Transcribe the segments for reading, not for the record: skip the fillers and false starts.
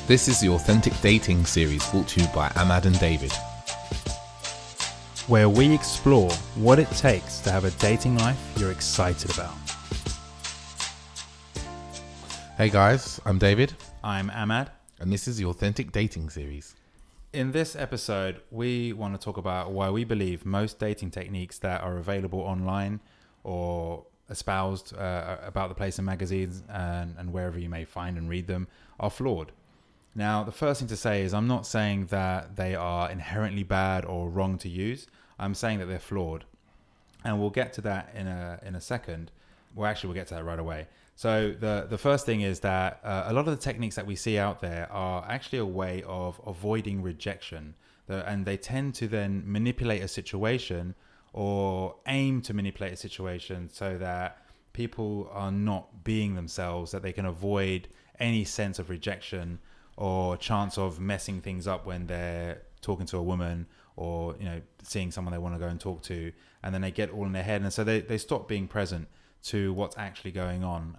This is the Authentic Dating series brought to you by Ahmad and David, where we explore what it takes to have a dating life you're excited about. Hey guys, I'm David. I'm Ahmad. And this is the Authentic Dating series. In this episode, we want to talk about why we believe most dating techniques that are available online or espoused about the place in magazines and wherever you may find and read them are flawed. Now, the first thing to say is I'm not saying that they are inherently bad or wrong to use. I'm saying that they're flawed. And we'll get to that in a second. Well, actually, we'll get to that right away. So the first thing is that a lot of the techniques that we see out there are actually a way of avoiding rejection. And they tend to then manipulate a situation or aim to manipulate a situation so that people are not being themselves, that they can avoid any sense of rejection or chance of messing things up when they're talking to a woman or, you know, seeing someone they want to go and talk to, and then they get all in their head. And so they stop being present to what's actually going on,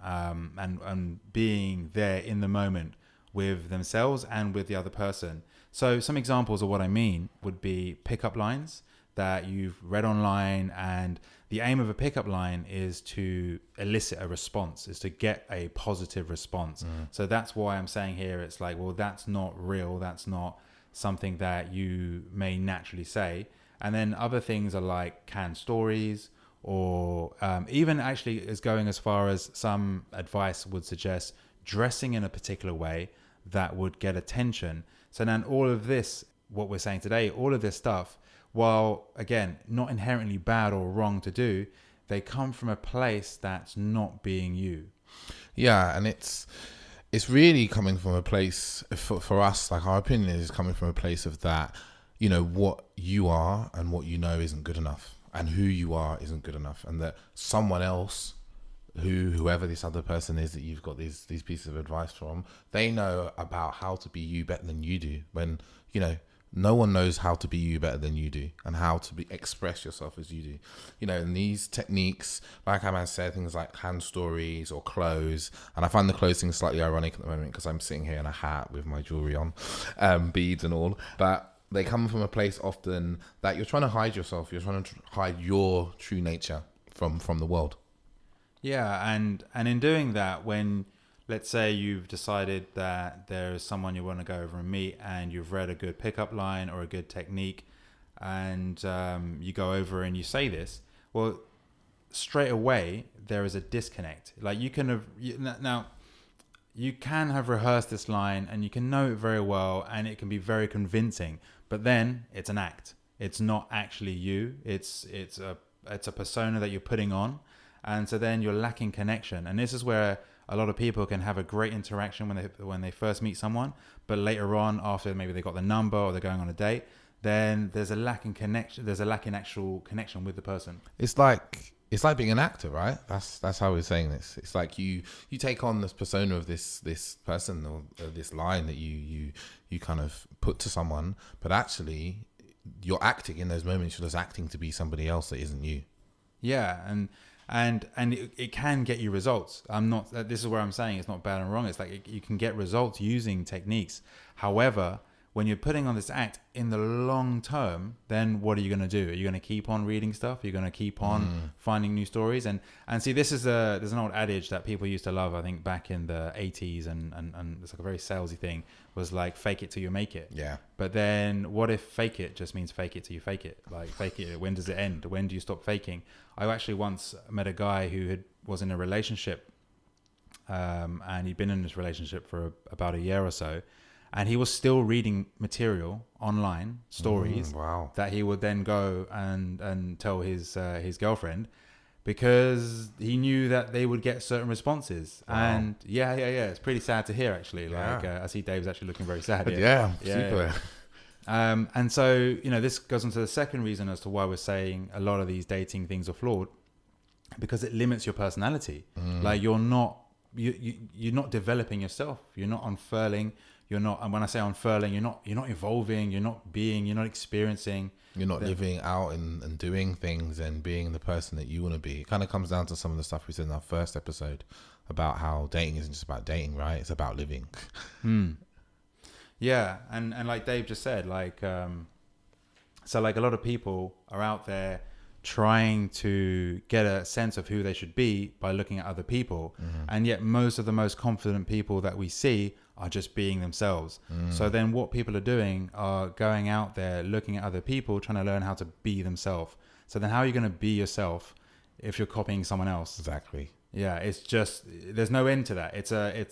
and being there in the moment with themselves and with the other person. So some examples of what I mean would be pickup lines that you've read online, and the aim of a pickup line is to elicit a response, is to get a positive response. So that's why I'm saying here, it's like, well, that's not real. That's not something that you may naturally say. And then other things are like canned stories, or even actually is going as far as some advice would suggest dressing in a particular way that would get attention. So then all of this, what we're saying today, all of this stuff, while again not inherently bad or wrong to do, they come from a place that's not being you. Yeah, and it's really coming from a place for us, like our opinion is coming from a place of that, you know, what you are and what you know isn't good enough, and who you are isn't good enough, and that someone else, whoever this other person is that you've got these pieces of advice from, they know about how to be you better than you do, when, you know, no one knows how to be you better than you do and how to express yourself as you do. You know, and these techniques, like Ahmad said, things like hand stories or clothes. And I find the clothes thing slightly ironic at the moment because I'm sitting here in a hat with my jewelry on, beads and all. But they come from a place often that you're trying to hide yourself. You're trying to hide your true nature from the world. Yeah, and in doing that, when let's say you've decided that there's someone you want to go over and meet, and you've read a good pickup line or a good technique, and you go over and you say this, well, straight away there is a disconnect. Like you can have rehearsed this line and you can know it very well and it can be very convincing, but then it's an act. It's not actually you. It's a persona that you're putting on, and so then you're lacking connection. And this is where a lot of people can have a great interaction when they first meet someone, but later on, after maybe they got the number or they're going on a date, then there's a lack in connection. There's a lack in actual connection with the person. It's like being an actor, right? That's how we're saying this. It's like you take on this persona of this person or this line that you kind of put to someone, but actually you're acting in those moments. You're just acting to be somebody else that isn't you. Yeah, and it can get you results. This is where I'm saying it's not bad and wrong. It's like you can get results using techniques. However, when you're putting on this act in the long term, then what are you going to do? Are you going to keep on reading stuff? Are you going to keep on finding new stories? And see, there's an old adage that people used to love, I think back in the 80s, and it's like a very salesy thing, was like fake it till you make it. Yeah. But then what if fake it just means fake it till you fake it? Like fake it, when does it end? When do you stop faking? I actually once met a guy who was in a relationship, and he'd been in this relationship for about a year or so, and he was still reading material online, stories that he would then go and tell his girlfriend, because he knew that they would get certain responses. Wow. And yeah, it's pretty sad to hear, actually. Like I see Dave's actually looking very sad here. Yeah, super. And so, you know, this goes on to the second reason as to why we're saying a lot of these dating things are flawed, because it limits your personality. Like you're not developing yourself. You're not unfurling. And when I say unfurling, you're not evolving. You're not being. You're not experiencing. You're not living out and doing things and being the person that you want to be. It kind of comes down to some of the stuff we said in our first episode about how dating isn't just about dating, right? It's about living. Yeah, and like Dave just said, like so like a lot of people are out there trying to get a sense of who they should be by looking at other people, and yet most of the most confident people that we see are just being themselves. So then what people are doing are going out there looking at other people, trying to learn how to be themselves. So then how are you going to be yourself if you're copying someone else? Exactly. Yeah, it's just, there's no end to that. It's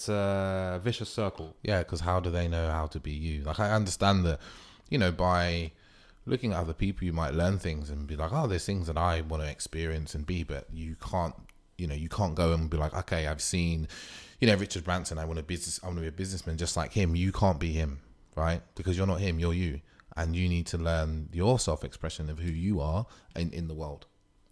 a vicious circle. Yeah, because how do they know how to be you? Like, I understand that, you know, by looking at other people, you might learn things and be like, oh, there's things that I want to experience and be, but you can't go and be like, okay, I've seen, you know, Richard Branson, I want to be a businessman just like him. You can't be him, right? Because you're not him, you're you. And you need to learn your self-expression of who you are in the world.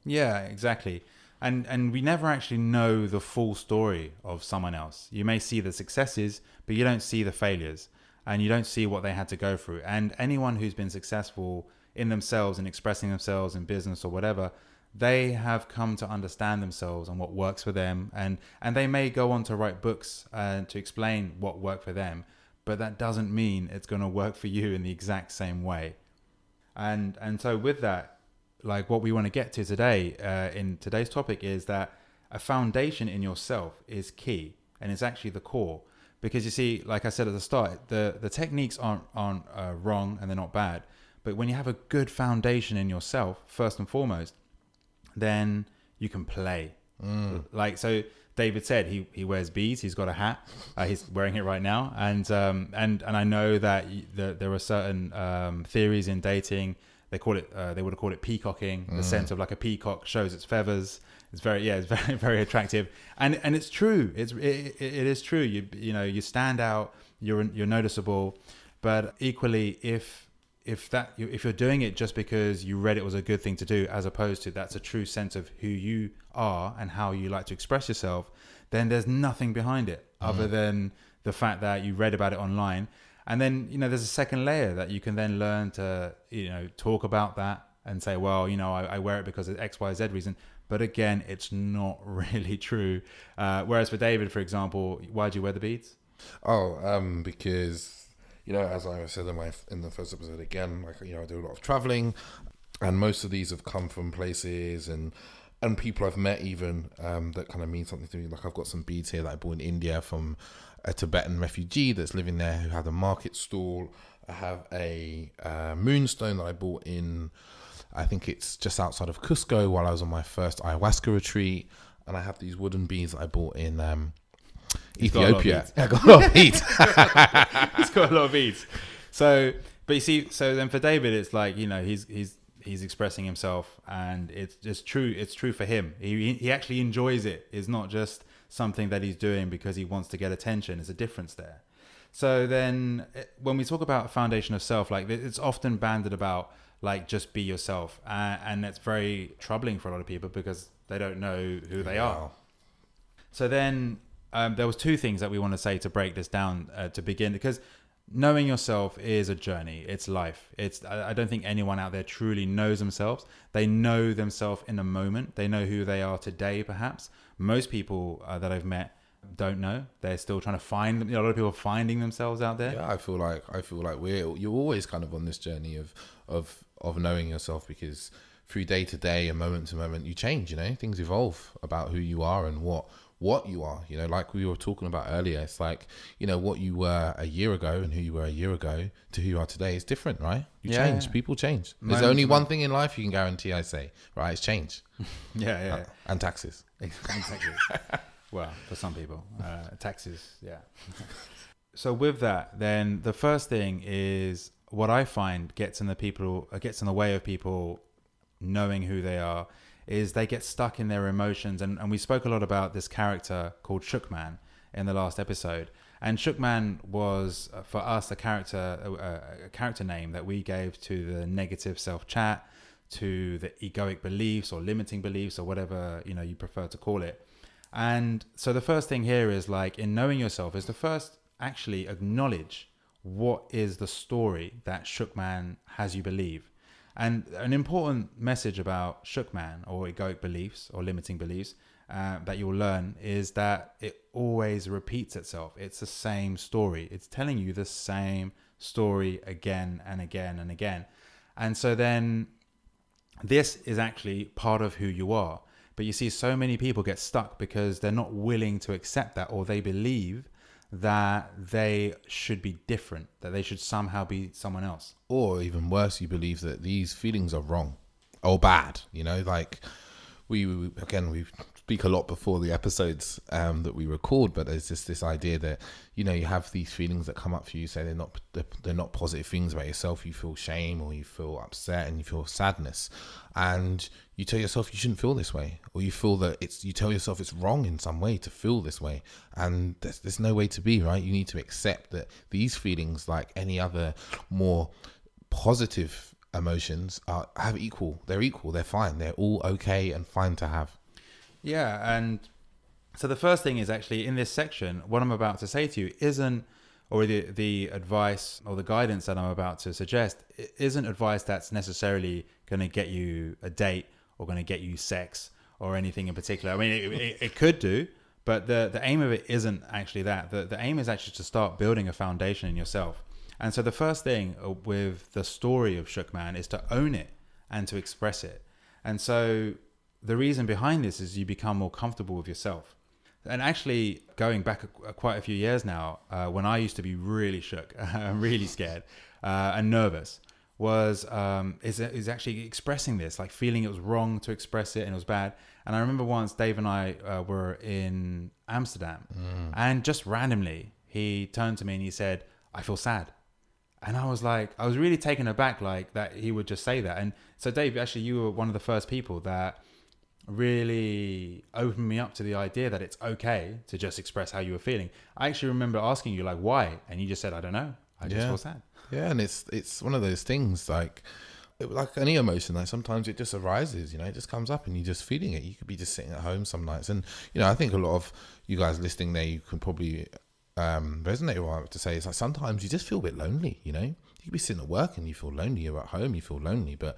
Yeah, exactly. And we never actually know the full story of someone else. You may see the successes, but you don't see the failures, and you don't see what they had to go through. And anyone who's been successful in themselves and expressing themselves in business or whatever, they have come to understand themselves and what works for them. And they may go on to write books to explain what worked for them, but that doesn't mean it's going to work for you in the exact same way. And so with that, like what we want to get to today in today's topic is that a foundation in yourself is key, and it's actually the core. Because you see, like I said at the start, the techniques aren't wrong and they're not bad. But when you have a good foundation in yourself, first and foremost, then you can play. Like, so David said he wears beads. He's got a hat. He's wearing it right now. And I know that there are certain theories in dating. They would have called it peacocking. The sense of like a peacock shows its feathers. It's very very attractive, and it's true. It is true. You stand out. You're noticeable, but equally, if you're doing it just because you read it was a good thing to do, as opposed to that's a true sense of who you are and how you like to express yourself, then there's nothing behind it other than the fact that you read about it online. And then there's a second layer that you can then learn to talk about that and say, well, I wear it because of X, Y, Z reason. But again, it's not really true. Whereas for David, for example, why do you wear the beads? Because, as I said in the first episode again, like, I do a lot of traveling, and most of these have come from places and people I've met even that kind of mean something to me. Like, I've got some beads here that I bought in India from a Tibetan refugee that's living there who had a market stall. I have a moonstone that I bought in, I think it's just outside of Cusco while I was on my first ayahuasca retreat. And I have these wooden beads that I bought in Ethiopia. I got a lot of beads. He's got a lot of beads. So, but you see, so then for David, it's like, he's expressing himself, and it's true. It's true for him. He actually enjoys it. It's not just something that he's doing because he wants to get attention. There's a difference there. So then when we talk about a foundation of self, like, it's often banded about, like, just be yourself, and that's very troubling for a lot of people because they don't know who they are. So then there was two things that we want to say to break this down to begin, because knowing yourself is a journey. It's life. I don't think anyone out there truly knows themselves. They know themselves in a moment. They know who they are today, perhaps. Most people that I've met don't know. They're still trying to find them. A lot of people are finding themselves out there. Yeah, I feel like you're always kind of on this journey of knowing yourself, because through day to day and moment to moment you change. Things evolve about who you are and what you are. Like we were talking about earlier, it's like, what you were a year ago and who you were a year ago to who you are today is different, right? You change. People change. There's only one thing in life you can guarantee, I say, right? It's change. Yeah. And taxes. Exactly. Well, for some people, taxes, yeah. So with that, then the first thing is what I find gets in the way of people knowing who they are is they get stuck in their emotions. And we spoke a lot about this character called Shookman in the last episode. And Shookman was, for us, a character name that we gave to the negative self-chat, to the egoic beliefs or limiting beliefs or whatever, you prefer to call it. And so the first thing here is, like, in knowing yourself, is to first actually acknowledge what is the story that Shookman has you believe. And an important message about Shookman or egoic beliefs or limiting beliefs that you'll learn is that it always repeats itself. It's the same story. It's telling you the same story again and again and again. And so then this is actually part of who you are. But you see, so many people get stuck because they're not willing to accept that, or they believe that they should be different, that they should somehow be someone else. Or even worse, you believe that these feelings are wrong or bad, you know, like we speak a lot before the episodes that we record, but there's just this idea that, you know, you have these feelings that come up for you, say they're not positive things about yourself. You feel shame, or you feel upset, and you feel sadness, and you tell yourself you shouldn't feel this way, or you feel that you tell yourself it's wrong in some way to feel this way, and there's no way to be, right? You need to accept that these feelings, like any other more positive emotions, they're equal, they're fine, they're all okay and fine to have. Yeah, and so the first thing is actually in this section, what I'm about to say to you isn't, or the advice or the guidance that I'm about to suggest isn't advice that's necessarily going to get you a date or going to get you sex or anything in particular. I mean, it could do, but the aim of it isn't actually that. The aim is actually to start building a foundation in yourself. And so the first thing with the story of Shook Man is to own it and to express it. And so the reason behind this is you become more comfortable with yourself. And actually, going back quite a few years now, when I used to be really shook, really scared and nervous, is actually expressing this, like feeling it was wrong to express it and it was bad. And I remember once Dave and I were in Amsterdam, and just randomly he turned to me and he said, "I feel sad." And I was really taken aback, like that he would just say that. And so Dave, actually, you were one of the first people that really opened me up to the idea that it's okay to just express how you were feeling. I actually remember asking you, like, why? And you just said, "I don't know. I just feel sad." Yeah, and it's one of those things, like any emotion, like sometimes it just arises, you know, it just comes up and you're just feeling it. You could be just sitting at home some nights, and you know, I think a lot of you guys listening there, you can probably resonate with what I have to say. It's like sometimes you just feel a bit lonely, you know. You could be sitting at work and you feel lonely, you're at home, you feel lonely, but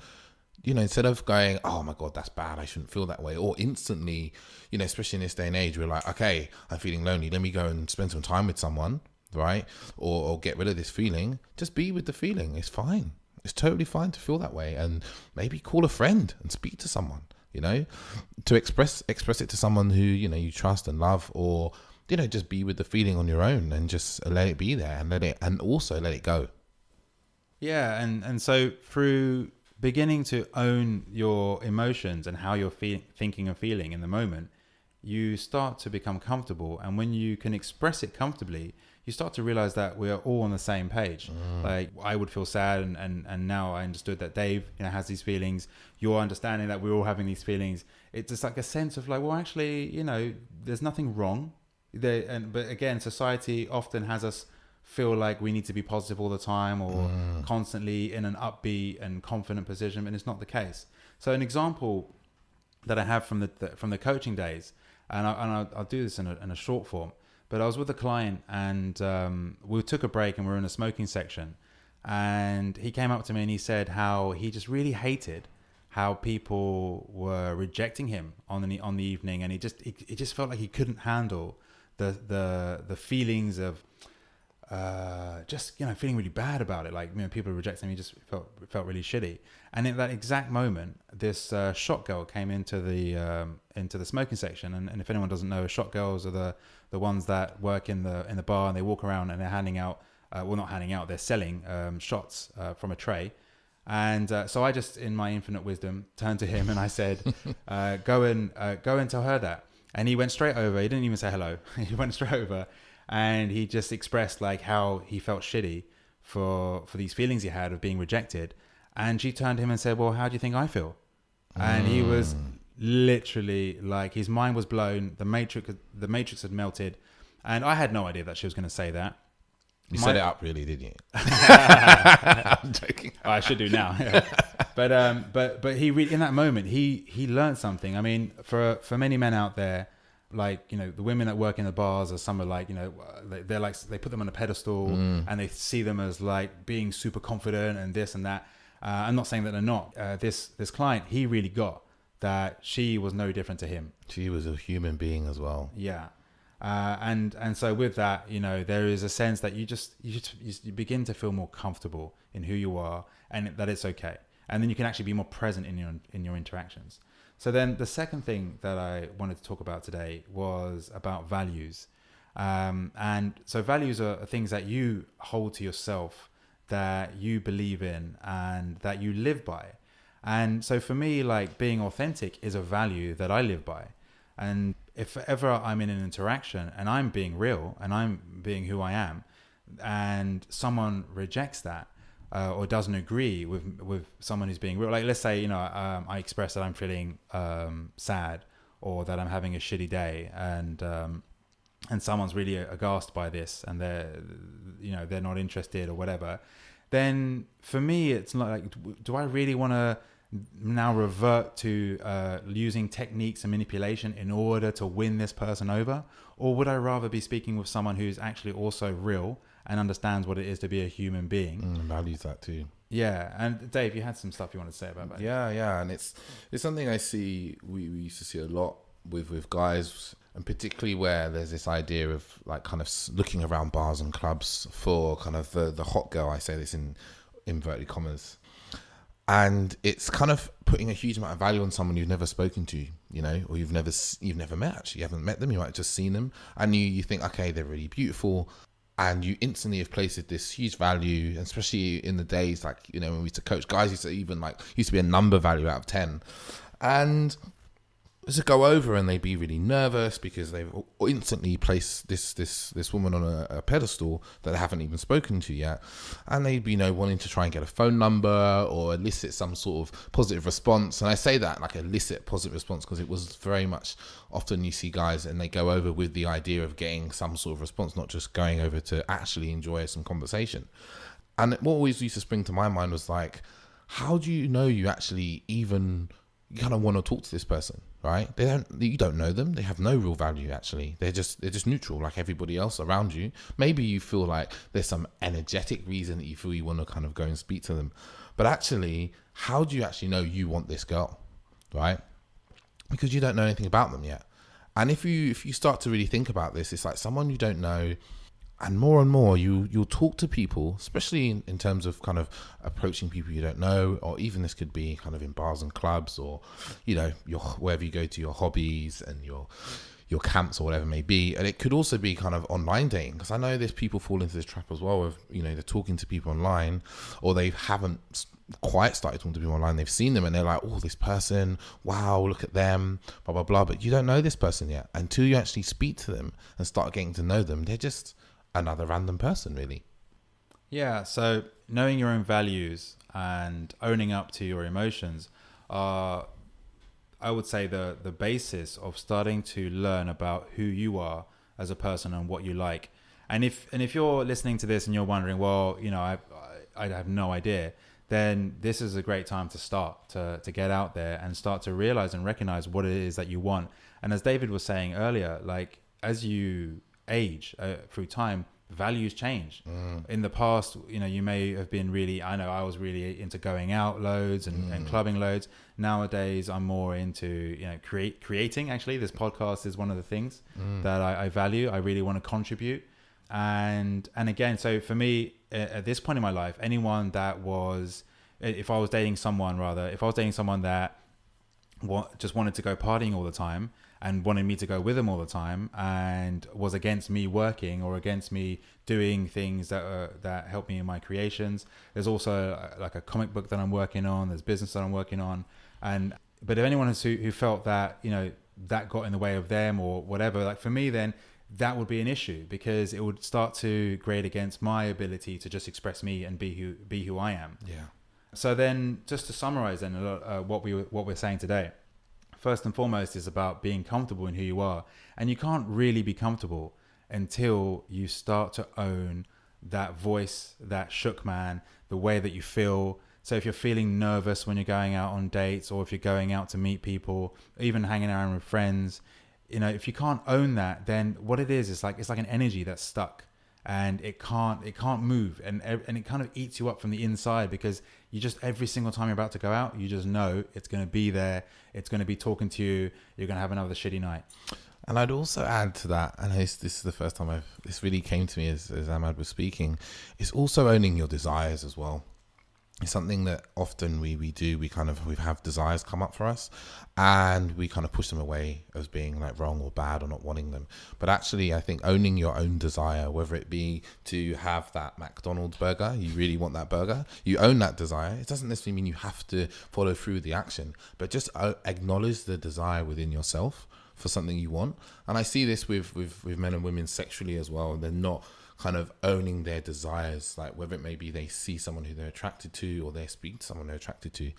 you know, instead of going, "Oh my God, that's bad, I shouldn't feel that way," or instantly, you know, especially in this day and age, we're like, "Okay, I'm feeling lonely, let me go and spend some time with someone," right? Or get rid of this feeling. Just be with the feeling. It's fine. It's totally fine to feel that way, and maybe call a friend and speak to someone, you know, to express it to someone who, you know, you trust and love, or, you know, just be with the feeling on your own and just let it be there and also let it go. Yeah, and so through beginning to own your emotions and how you're thinking and feeling in the moment, you start to become comfortable. And when you can express it comfortably, you start to realize that we are all on the same page. Like, I would feel sad, and now I understood that Dave, you know, has these feelings. You're understanding that we're all having these feelings. It's just like a sense of like, well, actually, you know, there's nothing wrong there. But again, society often has us feel like we need to be positive all the time, or constantly in an upbeat and confident position, and it's not the case. So an example that I have from the coaching days, and I'll do this in a short form, but I was with a client, and we took a break and we were in a smoking section, and he came up to me and he said how he just really hated how people were rejecting him on the evening, and it just felt like he couldn't handle the feelings of just, you know, feeling really bad about it. Like, you know, people rejecting me, just felt really shitty. And in that exact moment, this shot girl came into the smoking section. And if anyone doesn't know, shot girls are the ones that work in the bar, and they walk around and they're handing out, not handing out, they're selling shots from a tray. And so I just, in my infinite wisdom, turned to him and I said, go and tell her that. And he went straight over. He didn't even say hello. He went straight over. And he just expressed like how he felt shitty for these feelings he had of being rejected. And she turned to him and said, "Well, how do you think I feel?" And he was literally like, his mind was blown. The matrix had melted. And I had no idea that she was going to say that. You set it up, really, didn't you? I'm joking. Oh, I should do now. Yeah. But he really, in that moment, he learned something. I mean, for many men out there, like, you know, the women that work in the bars, or some are like, you know, they're like, they put them on a pedestal and they see them as like being super confident and this and that. I'm not saying that they're not. This client, he really got that she was no different to him. She was a human being as well. Yeah. And so with that, you know, there is a sense that you begin to feel more comfortable in who you are, and that it's okay. And then you can actually be more present in your interactions. So then the second thing that I wanted to talk about today was about values. And so values are things that you hold to yourself, that you believe in, and that you live by. And so for me, like, being authentic is a value that I live by. And if ever I'm in an interaction and I'm being real and I'm being who I am, and someone rejects that, or doesn't agree with someone who's being real, like, let's say, you know, I express that I'm feeling sad, or that I'm having a shitty day, and someone's really aghast by this, and they're not interested or whatever, then for me it's not like, do I really want to now revert to using techniques and manipulation in order to win this person over? Or would I rather be speaking with someone who's actually also real and understands what it is to be a human being? Values that too. Yeah. And Dave, you had some stuff you want to say about that. Yeah. And it's something I see, we used to see a lot with guys, and particularly where there's this idea of like kind of looking around bars and clubs for kind of the hot girl. I say this in inverted commas. And it's kind of putting a huge amount of value on someone you've never spoken to, you know, or you've never met. Actually, you haven't met them. You might have just seen them, and you think, okay, they're really beautiful, and you instantly have placed this huge value. Especially in the days, like, you know, when we used to coach, guys used to be a number value out of 10, and to go over and they'd be really nervous because they've instantly placed this woman on a pedestal that they haven't even spoken to yet, and they'd be, you know, wanting to try and get a phone number or elicit some sort of positive response. And I say that like elicit positive response because it was very much, often you see guys and they go over with the idea of getting some sort of response, not just going over to actually enjoy some conversation. And what always used to spring to my mind was like, how do you know you actually even kind of want to talk to this person, right? You don't know them. They have no real value, actually. They're just neutral, like everybody else around you. Maybe you feel like there's some energetic reason that you feel you want to kind of go and speak to them. But actually, how do you actually know you want this girl, right? Because you don't know anything about them yet. And if you start to really think about this, it's like someone you don't know. And more you'll talk to people, especially in terms of kind of approaching people you don't know, or even this could be kind of in bars and clubs, or, you know, wherever you go to, your hobbies and your camps or whatever it may be. And it could also be kind of online dating, because I know there's people fall into this trap as well of, you know, they're talking to people online, or they haven't quite started talking to people online. They've seen them and they're like, oh, this person, wow, look at them, blah, blah, blah. But you don't know this person yet. Until you actually speak to them and start getting to know them, they're just another random person, really. Yeah, so knowing your own values and owning up to your emotions are, I would say, the basis of starting to learn about who you are as a person and what you like. And if you're listening to this and you're wondering, well, you know, I have no idea, then this is a great time to start to get out there and start to realize and recognize what it is that you want. And as David was saying earlier, like, as you age through time, values change. In the past, you know, you may have been really, I know I was really into going out loads and clubbing loads. Nowadays I'm more into, you know, creating. Actually, this podcast is one of the things that I value. I really want to contribute. And again, so for me, at this point in my life, anyone that was, if I was dating someone that just wanted to go partying all the time and wanted me to go with them all the time and was against me working or against me doing things that help me in my creations. There's also like a comic book that I'm working on. There's business that I'm working on. But if anyone who felt that, you know, that got in the way of them or whatever, like for me, then that would be an issue, because it would start to grade against my ability to just express me and be who I am. Yeah. So then, just to summarize then what we're saying today, first and foremost is about being comfortable in who you are. And you can't really be comfortable until you start to own that voice, that shook man, the way that you feel. So if you're feeling nervous when you're going out on dates, or if you're going out to meet people, even hanging around with friends, you know, if you can't own that, then what it is, it's like an energy that's stuck and it can't move, and it kind of eats you up from the inside, because you just, every single time you're about to go out, you just know it's going to be there. It's going to be talking to you. You're going to have another shitty night. And I'd also add to that, and this is the first time this really came to me as Ahmad was speaking, it's also owning your desires as well. It's something that often we do. We have desires come up for us, and we kind of push them away as being like wrong or bad or not wanting them. But actually, I think owning your own desire, whether it be to have that McDonald's burger, you really want that burger, you own that desire. It doesn't necessarily mean you have to follow through with the action, but just acknowledge the desire within yourself for something you want. And I see this with men and women sexually as well. They're not kind of owning their desires, like whether it may be they see someone who they're attracted to or they speak to someone they're attracted to,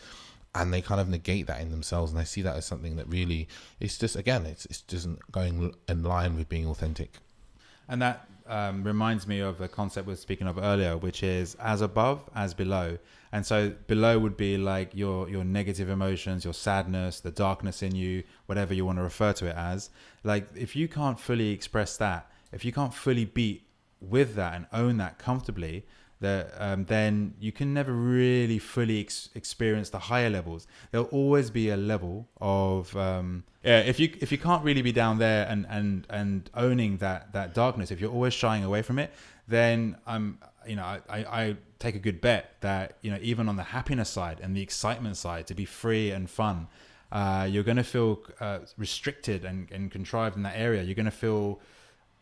and they kind of negate that in themselves. And I see that as something that really, it's just, again, it's just going in line with being authentic. And that reminds me of the concept we were speaking of earlier, which is as above, as below. And so below would be like your negative emotions, your sadness, the darkness in you, whatever you want to refer to it as. Like if you can't fully express that, if you can't fully be with that and own that comfortably, then you can never really fully experience the higher levels. There'll always be a level of if you can't really be down there and owning that darkness, if you're always shying away from it, then I take a good bet that even on the happiness side and the excitement side, to be free and fun, you're going to feel restricted and contrived in that area. You're going to feel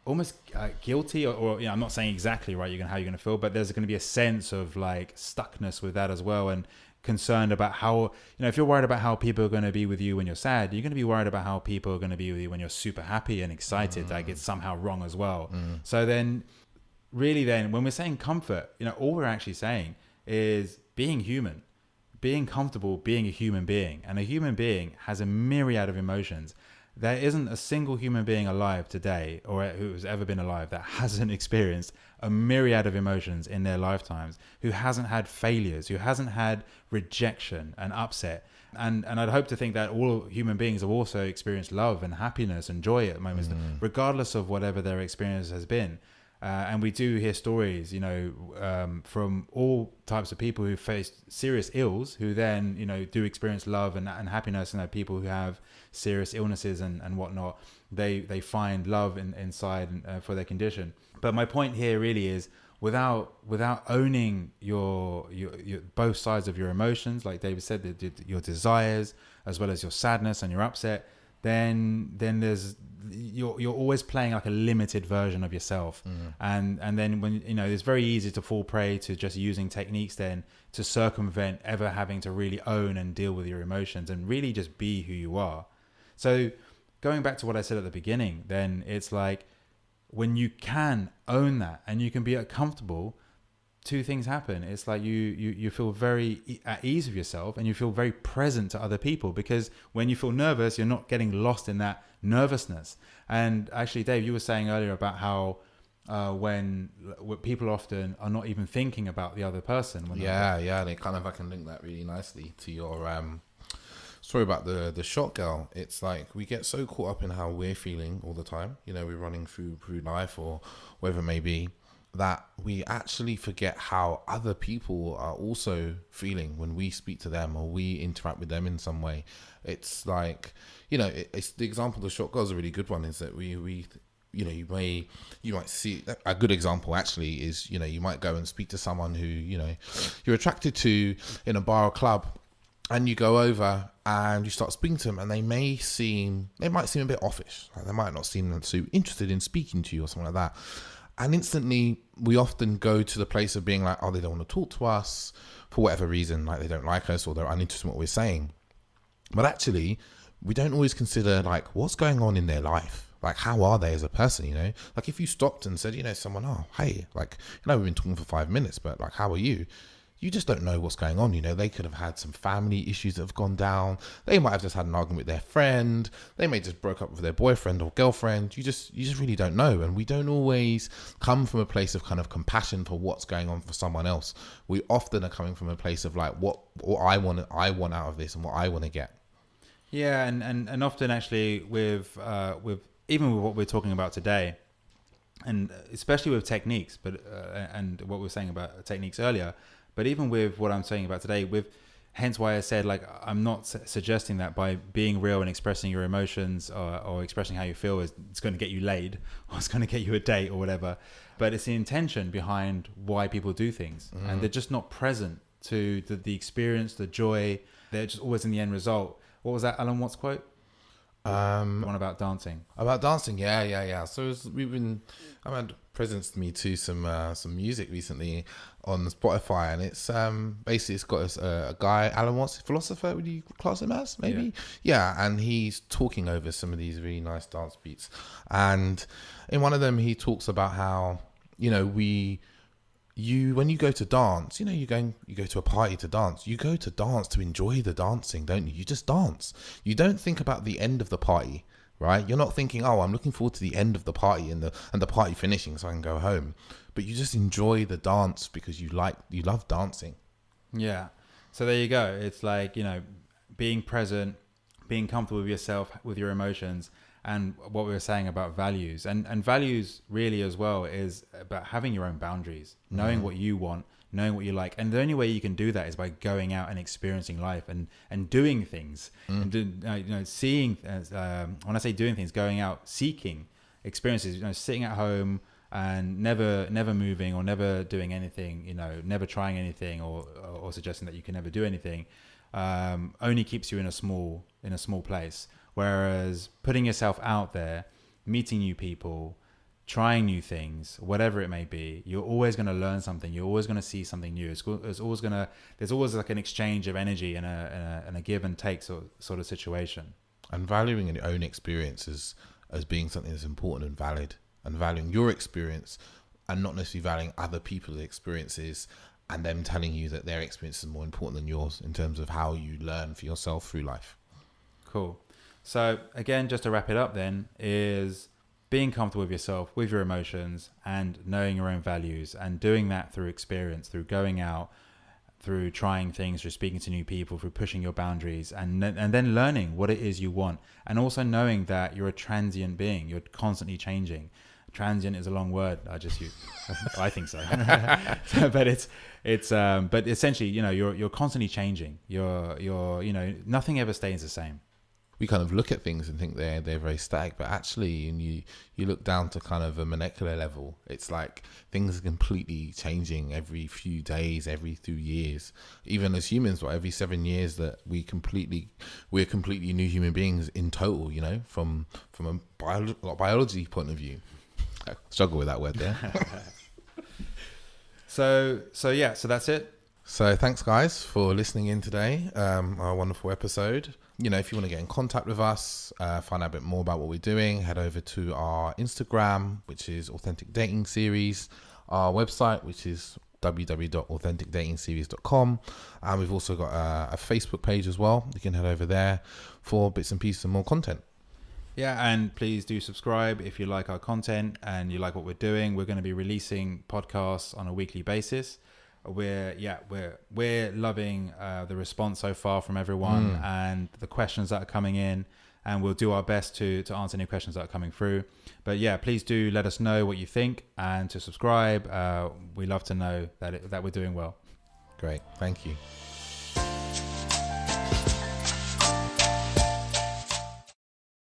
almost guilty, or I'm not saying exactly right how you're going to feel, but there's going to be a sense of like stuckness with that as well, and concerned about how, if you're worried about how people are going to be with you when you're sad, you're going to be worried about how people are going to be with you when you're super happy and excited. Like it's somehow wrong as well. So then really then when we're saying comfort, all we're actually saying is being human, being comfortable, being a human being. And a human being has a myriad of emotions. There isn't a single human being alive today or who's ever been alive that hasn't experienced a myriad of emotions in their lifetimes, who hasn't had failures, who hasn't had rejection and upset. And I'd hope to think that all human beings have also experienced love and happiness and joy at moments, regardless of whatever their experience has been. And we do hear stories, from all types of people who faced serious ills, who then, do experience love and happiness. And people who have serious illnesses and whatnot, they find love inside for their condition. But my point here really is, without owning your both sides of your emotions, like David said, your desires as well as your sadness and your upset, then you're always playing like a limited version of yourself. And then when it's very easy to fall prey to just using techniques then to circumvent ever having to really own and deal with your emotions and really just be who you are. So going back to what I said at the beginning, then it's like when you can own that and you can be comfortable, two things happen. It's like you feel very at ease with yourself, and you feel very present to other people, because when you feel nervous, you're not getting lost in that nervousness. And actually, Dave, you were saying earlier about how when people often are not even thinking about the other person. They kind of, I can link that really nicely to your story about the shot girl. It's like we get so caught up in how we're feeling all the time. We're running through life or whatever it may be, that we actually forget how other people are also feeling when we speak to them or we interact with them in some way. It's like, it's the example of the short girl is a really good one, is that we you might see a good example actually is, you might go and speak to someone who, you're attracted to in a bar or club, and you go over and you start speaking to them, and they might seem a bit offish. Like they might not seem so interested in speaking to you or something like that. And instantly, we often go to the place of being like, oh, they don't want to talk to us for whatever reason, like they don't like us or they're uninterested in what we're saying. But actually, we don't always consider like what's going on in their life. Like, how are they as a person, Like if you stopped and said, someone, oh, hey, like, we've been talking for 5 minutes, but like, how are you? You just don't know what's going on. They could have had some family issues that have gone down. They might have just had an argument with their friend. They may just broke up with their boyfriend or girlfriend. You just really don't know. And we don't always come from a place of kind of compassion for what's going on for someone else. We often are coming from a place of like what I want out of this and what I want to get. Yeah, and often actually with even with what we're talking about today, and especially with techniques, but and what we were saying about techniques earlier. But even with what I'm saying about today, with hence why I said, like, I'm not suggesting that by being real and expressing your emotions or expressing how you feel it's going to get you laid or it's going to get you a date or whatever. But it's the intention behind why people do things. And they're just not present to the experience, the joy. They're just always in the end result. What was that Alan Watts quote? The one about dancing. About dancing, yeah. So Ahmad presented me to some music recently on Spotify, and it's basically it's got a guy, Alan Watts, philosopher. Would you class him as maybe? Yeah, and he's talking over some of these really nice dance beats, and in one of them he talks about how when you go to dance, you go to a party to dance. You go to dance to enjoy the dancing, don't you? You just dance. You don't think about the end of the party, right? You're not thinking, oh, I'm looking forward to the end of the party and the party finishing so I can go home. But you just enjoy the dance because you love dancing. Yeah. So there you go. It's like, being present, being comfortable with yourself, with your emotions, and what we were saying about values. And values really as well is about having your own boundaries, knowing what you want, knowing what you like. And the only way you can do that is by going out and experiencing life and doing things. And seeing, when I say doing things, going out, seeking experiences, sitting at home and never moving or never doing anything, never trying anything or suggesting that you can never do anything, only keeps you in a small place. Whereas putting yourself out there, meeting new people, trying new things, whatever it may be, you're always going to learn something. You're always going to see something new. There's always like an exchange of energy and a give and take sort of situation. And valuing your own experiences as being something that's important and valid, and valuing your experience and not necessarily valuing other people's experiences and them telling you that their experience is more important than yours in terms of how you learn for yourself through life. Cool. So again, just to wrap it up then, is being comfortable with yourself, with your emotions, and knowing your own values, and doing that through experience, through going out, through trying things, through speaking to new people, through pushing your boundaries, and then learning what it is you want, and also knowing that you're a transient being. You're constantly changing. Transient is a long word. I just use. I think so. But essentially, you're constantly changing. You're nothing ever stays the same. We kind of look at things and think they're very static, but actually, and you look down to kind of a molecular level, it's like things are completely changing every few days, every 2 years. Even as humans, every 7 years that we're completely new human beings in total. From a biology point of view. I struggle with that word there. So that's it. So thanks guys for listening in today. Our wonderful episode. If you want to get in contact with us, find out a bit more about what we're doing, head over to our Instagram, which is Authentic Dating Series, our website, which is www.authenticdatingseries.com, and we've also got a Facebook page as well. You can head over there for bits and pieces and more content. Yeah, and please do subscribe if you like our content and you like what we're doing. We're going to be releasing podcasts on a weekly basis. We're loving the response so far from everyone and the questions that are coming in, and we'll do our best to answer any questions that are coming through. But yeah, please do let us know what you think and to subscribe. We love to know that we're doing well. Great, thank you.